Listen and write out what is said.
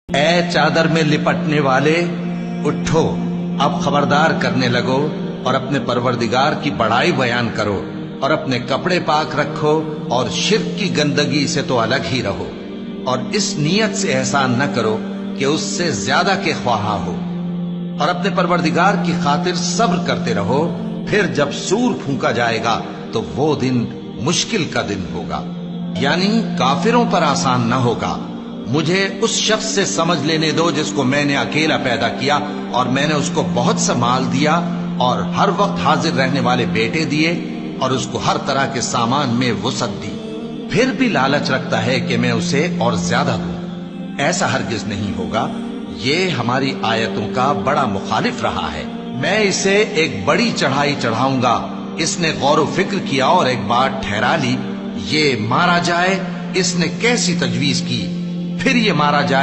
ए चादर में लिपटने वाले, उठो, अब खबरदार करने लगो और अपने परवरदिगार की बड़ाई बयान करो और अपने कपड़े पाक रखो और शिर्क की गंदगी से तो अलग ही रहो और इस नीयत से एहसान न करो कि उससे ज्यादा के ख्वाहा हो और अपने परवरदिगार की खातिर सब्र करते रहो। फिर जब सूर फूंका जाएगा तो वो दिन मुश्किल का दिन होगा, यानी काफिरों पर आसान न होगा। मुझे उस शख्स से समझ लेने दो जिसको मैंने अकेला पैदा किया और मैंने उसको बहुत सा माल दिया और हर वक्त हाजिर रहने वाले बेटे दिए और उसको हर तरह के सामान में वुसअत दी, फिर भी लालच रखता है कि मैं उसे और ज्यादा दूं। ऐसा हरगिज नहीं होगा। ये हमारी आयतों का बड़ा मुखालिफ रहा है। मैं इसे एक बड़ी चढ़ाई चढ़ाऊंगा। इसने गौर व फिक्र किया और एक बात ठहरा ली, ये मारा जाए। इसने कैसी तजवीज की, फिर ये मारा जाए।